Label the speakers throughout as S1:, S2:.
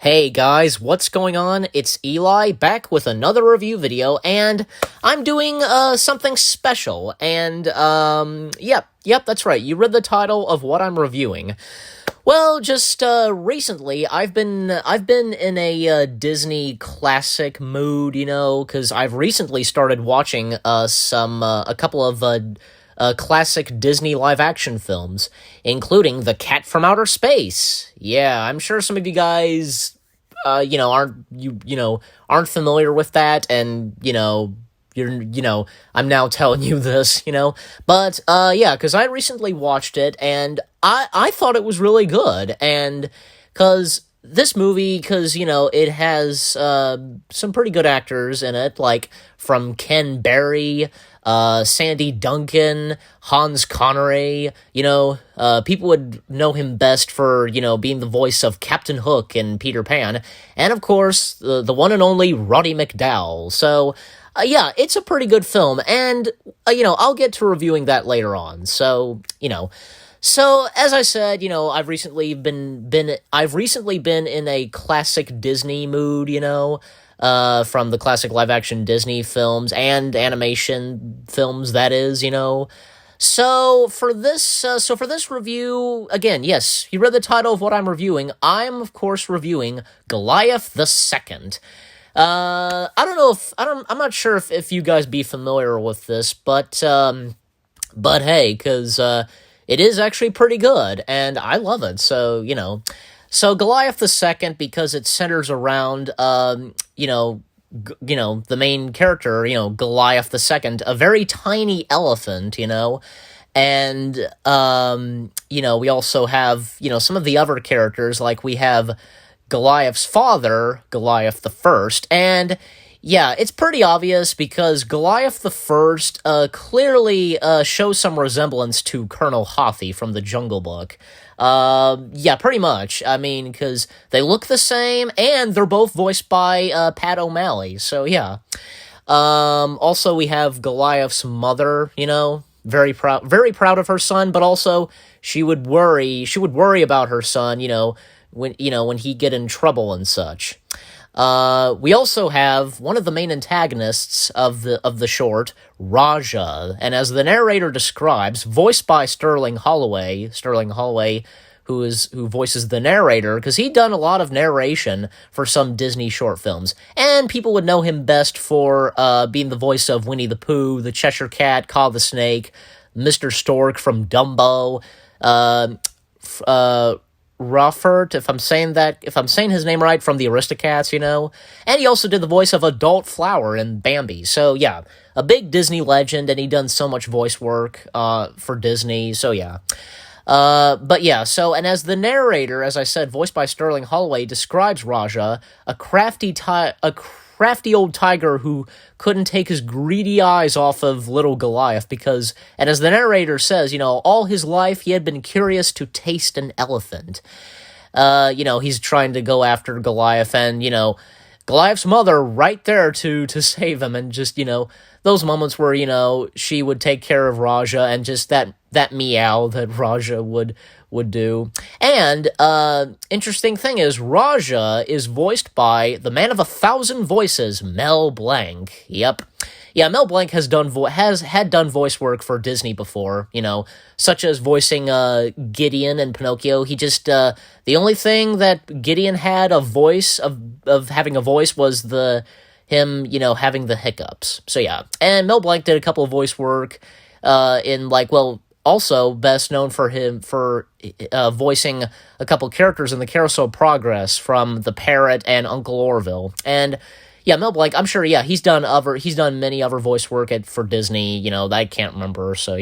S1: Hey guys, what's going on? It's Eli back with another review video, and I'm doing something special. And yep, that's right. You read the title of what I'm reviewing. Well, just recently, I've been in a Disney classic mood, because I've recently started watching a couple of classic Disney live-action films, including The Cat from Outer Space. Yeah, I'm sure some of you guys, aren't familiar with that, and I'm now telling you this, but yeah, because I recently watched it, and I thought it was really good, and because this movie, because it has some pretty good actors in it, like from Ken Berry, Sandy Duncan, Hans Connery. People would know him best for being the voice of Captain Hook and Peter Pan, and of course the one and only Roddy McDowall. So. Yeah, it's a pretty good film, and I'll get to reviewing that later on. So as I said, I've recently been in a classic Disney mood, from the classic live action Disney films and animation films, that is. So for this review, again, yes, you read the title of what I'm reviewing. I'm of course reviewing Goliath the Second. I'm not sure if you guys be familiar with this, but hey, because it is actually pretty good, and I love it. So Goliath the Second, because it centers around the main character, Goliath the Second, a very tiny elephant, and we also have some of the other characters, like we have Goliath's father, Goliath the First, and yeah, it's pretty obvious because Goliath the First clearly shows some resemblance to Colonel Hothy from the Jungle Book. Yeah, pretty much. I mean, because they look the same, and they're both voiced by Pat O'Malley. So yeah. Also, we have Goliath's mother. Very proud of her son, but also she would worry about her son. When he get in trouble and such. We also have one of the main antagonists of the short, Raja, and as the narrator describes, voiced by Sterling Holloway, who voices the narrator, because he'd done a lot of narration for some Disney short films, and people would know him best for being the voice of Winnie the Pooh, the Cheshire Cat, Caw the Snake, Mr. Stork from Dumbo, Ruffert, if I'm saying his name right, from the Aristocats, and he also did the voice of Adult Flower in Bambi. So yeah, a big Disney legend, and he done so much voice work for Disney. So yeah. But yeah, and as the narrator, as I said, voiced by Sterling Holloway, describes Raja, a crafty old tiger who couldn't take his greedy eyes off of little Goliath and as the narrator says, all his life he had been curious to taste an elephant. He's trying to go after Goliath, and, Goliath's mother right there to save him, and just, those moments where, she would take care of Raja, and just that meow that Raja would do. And, interesting thing is, Raja is voiced by the man of 1,000 voices, Mel Blanc. Yep. Yeah, Mel Blanc had done voice work for Disney before, such as voicing Gideon and Pinocchio. He just the only thing that Gideon had of having a voice was him having the hiccups. So yeah, and Mel Blanc did a couple of voice work also best known for voicing a couple characters in the Carousel of Progress from The Parrot and Uncle Orville. And yeah, Mel Blanc, I'm sure, yeah, he's done many other voice work for Disney, that I can't remember, so,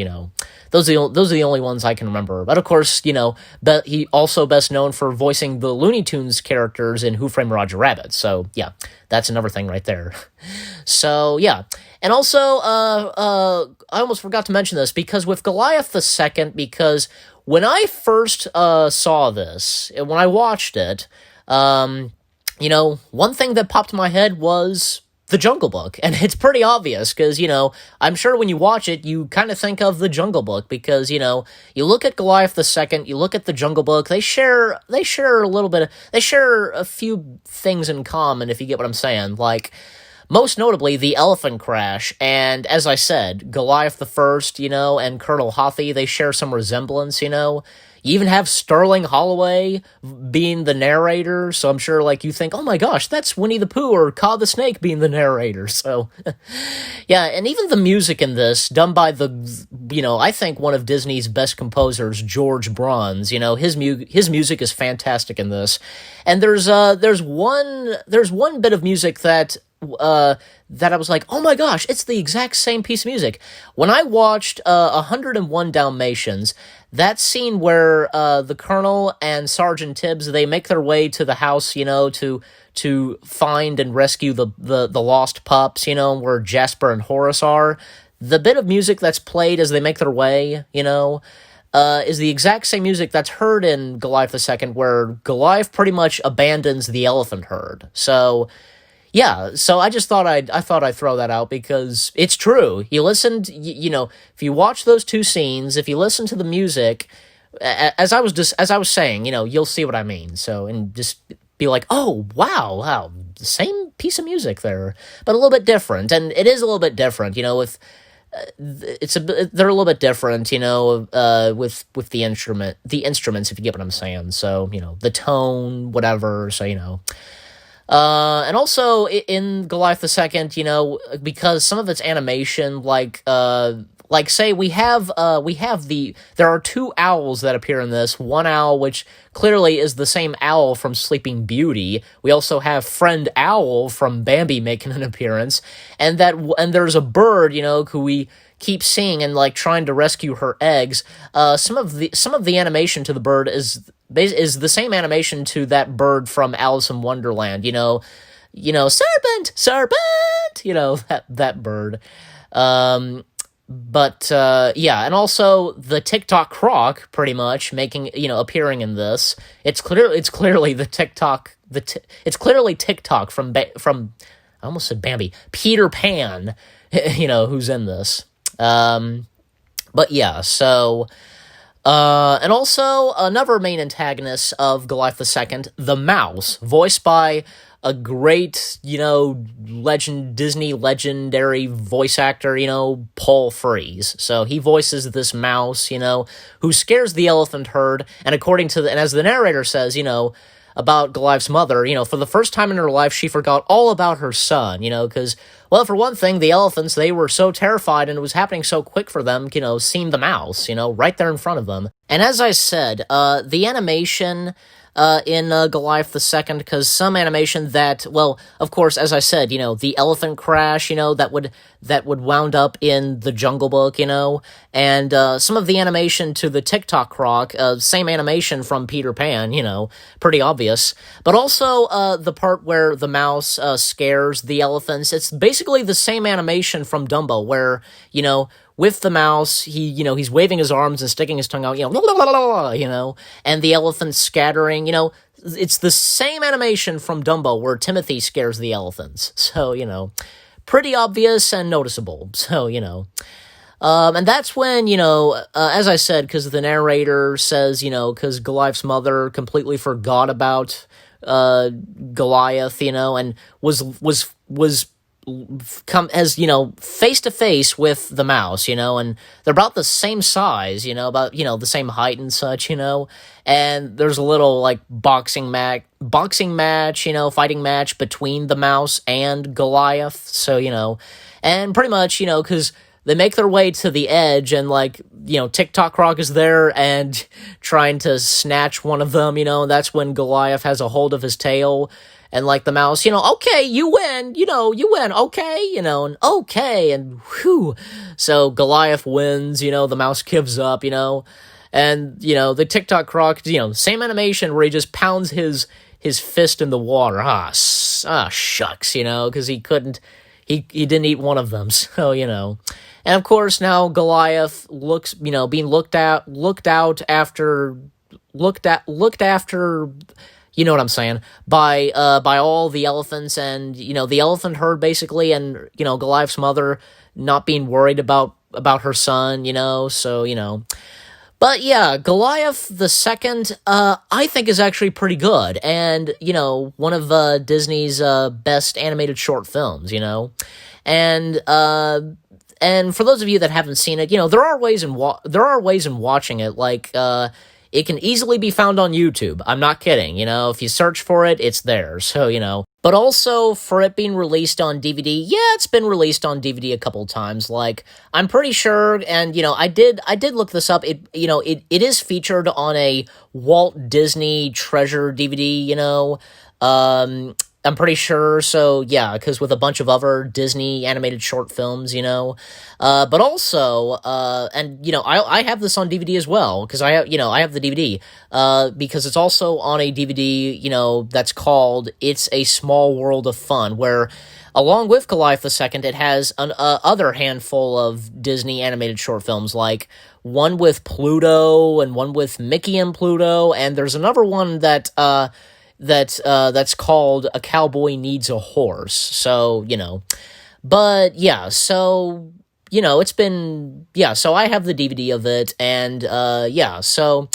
S1: those are the only ones I can remember. But of course, but he also best known for voicing the Looney Tunes characters in Who Framed Roger Rabbit. So yeah, that's another thing right there. So yeah. And also, I almost forgot to mention this, because with Goliath the Second, because when I first saw this, when I watched it, one thing that popped in my head was The Jungle Book. And it's pretty obvious because, I'm sure when you watch it, you kind of think of The Jungle Book because, you look at Goliath the Second, you look at The Jungle Book, they share a little bit, they share a few things in common, if you get what I'm saying. Like, most notably, the elephant crash, and as I said, Goliath the First, and Colonel Hothy, they share some resemblance. You even have Sterling Holloway being the narrator, so I'm sure, you think, oh my gosh, that's Winnie the Pooh or Ka the Snake being the narrator, so... yeah, and even the music in this, done by I think one of Disney's best composers, George Bruns, his music is fantastic in this, and there's one bit of music that I was like, oh my gosh, it's the exact same piece of music. When I watched 101 Dalmatians, that scene where the Colonel and Sergeant Tibbs, they make their way to the house, to find and rescue the lost pups, where Jasper and Horace are, the bit of music that's played as they make their way, is the exact same music that's heard in Goliath II, where Goliath pretty much abandons the elephant herd. So... yeah, so I just thought I'd throw that out because it's true. You listened, if you watch those two scenes, if you listen to the music, as I was saying, you'll see what I mean. So, and just be like, oh wow, the same piece of music there, but a little bit different, and it is a little bit different, with. They're a little bit different, with the instruments, if you get what I'm saying. So, the tone, whatever. So, and also in Goliath II, because some of its animation, say there are two owls that appear in this. One owl, which clearly is the same owl from Sleeping Beauty. We also have Friend Owl from Bambi making an appearance, and there's a bird, who we keep seeing and trying to rescue her eggs. Some of the animation to the bird is the same animation to that bird from Alice in Wonderland. Serpent, that bird. And also the TikTok croc, pretty much making appearing in this. It's clearly the TikTok. It's clearly TikTok from I almost said Bambi, Peter Pan. Who's in this. But yeah, so. And also another main antagonist of Goliath II, the Mouse, voiced by a great, Disney legendary voice actor, Paul Frees. So he voices this mouse, who scares the elephant herd, and and as the narrator says, about Goliath's mother, for the first time in her life, she forgot all about her son, because, well, for one thing, the elephants, they were so terrified, and it was happening so quick for them, seeing the mouse, right there in front of them. And as I said, the animation in Goliath II, because some animation that, well, of course, as I said, the elephant crash, that would wound up in the Jungle Book, and some of the animation to the TikTok croc, same animation from Peter Pan, pretty obvious, but also the part where the mouse scares the elephants. It's basically the same animation from Dumbo, where, with the mouse, he's waving his arms and sticking his tongue out, and the elephant scattering, it's the same animation from Dumbo where Timothy scares the elephants. So, pretty obvious and noticeable. So, and that's when, as I said, because the narrator says, because Goliath's mother completely forgot about Goliath, and was face to face with the mouse, and they're about the same size, about, the same height and such, and there's a little, boxing match, fighting match between the mouse and Goliath, so, and pretty much, because they make their way to the edge, and, TikTok Croc is there and trying to snatch one of them, and that's when Goliath has a hold of his tail. And the mouse, okay, you win, you win, okay, and okay, and whew. So Goliath wins, the mouse gives up, and, the TikTok croc, same animation where he just pounds his fist in the water. Shucks, because he didn't eat one of them, so, And of course, now Goliath looks, being looked after, You know what I'm saying? By all the elephants and, the elephant herd, basically, and, Goliath's mother not being worried about her son, so, But yeah, Goliath the Second, I think is actually pretty good, and, one of Disney's best animated short films, and and for those of you that haven't seen it, there are ways in watching it. Like, it can easily be found on YouTube. I'm not kidding. If you search for it, it's there. So, But also, for it being released on DVD, yeah, it's been released on DVD a couple times. Like, I'm pretty sure, and, I did look this up. It is featured on a Walt Disney Treasure DVD, I'm pretty sure, so yeah, because with a bunch of other Disney animated short films, but also, and, I have this on DVD as well, because I have the DVD, because it's also on a DVD, that's called It's a Small World of Fun, where, along with Goliath II, it has an other handful of Disney animated short films, like one with Pluto, and one with Mickey and Pluto, and there's another one that's called A Cowboy Needs a Horse. So, but yeah, so, it's been, yeah, so I have the DVD of it, and, yeah, so,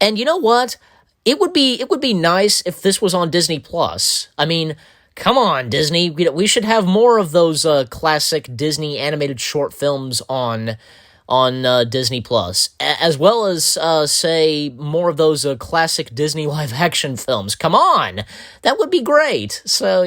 S1: and you know what? It would be nice if this was on Disney Plus. I mean, come on, Disney, we should have more of those, classic Disney animated short films on Disney Plus, as well as, say, more of those classic Disney live-action films. Come on! That would be great! So,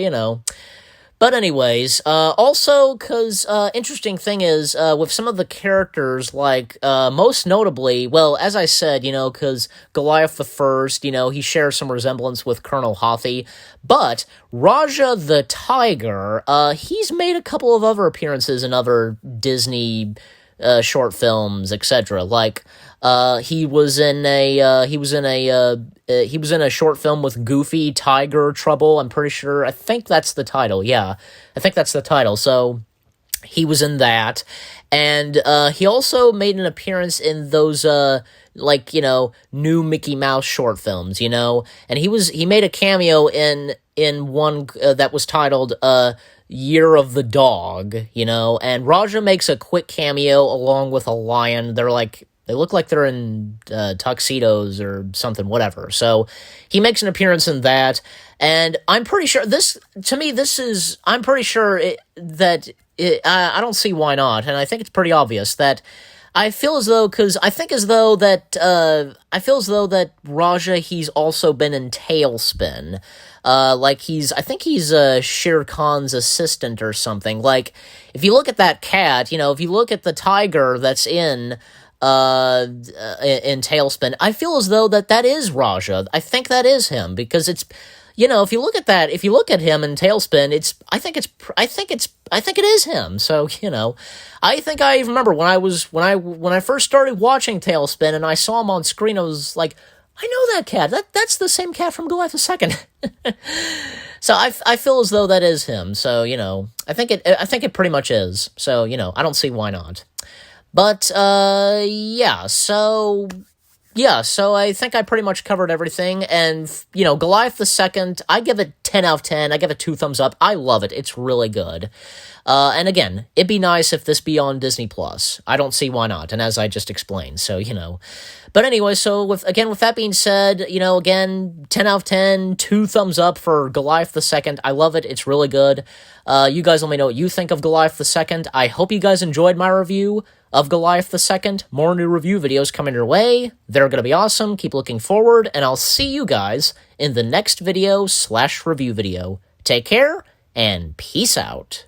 S1: But anyways, also, because, interesting thing is, with some of the characters, like, most notably, well, as I said, because Goliath the First, he shares some resemblance with Colonel Hothy, but Raja the Tiger, he's made a couple of other appearances in other Disney short films, etc. Like, he was in a short film with Goofy, Tiger Trouble. I'm pretty sure. I think that's the title. Yeah, I think that's the title. So he was in that, and he also made an appearance in those new Mickey Mouse short films. And he made a cameo in one that was titled Year of the Dog, and Raja makes a quick cameo along with a lion. They look like they're in tuxedos or something, whatever. So he makes an appearance in that, and I'm pretty sure I'm pretty sure I don't see why not, and I think it's pretty obvious that I feel as though Raja, he's also been in Tailspin. I think he's Shere Khan's assistant or something. Like, if you look at that cat, if you look at the tiger that's in Tailspin, I feel as though that is Raja. I think that is him, because it's, if you look at him in Tailspin, I think it is him. So, I think I remember when I first started watching Tailspin and I saw him on screen, I was like, I know that cat. That's the same cat from Goliath II. So I feel as though that is him. So, I think it pretty much is. So, I don't see why not. But yeah, so I think I pretty much covered everything, and, Goliath II, I give it 10 out of 10, I give it 2 thumbs up, I love it, it's really good. And again, it'd be nice if this be on Disney Plus. I don't see why not, and as I just explained, so, But anyway, so with that being said, again, 10 out of 10, 2 thumbs up for Goliath II, I love it, it's really good. You guys let me know what you think of Goliath II, I hope you guys enjoyed my review of Goliath II. More new review videos coming your way. They're going to be awesome. Keep looking forward, and I'll see you guys in the next video /review video. Take care, and peace out.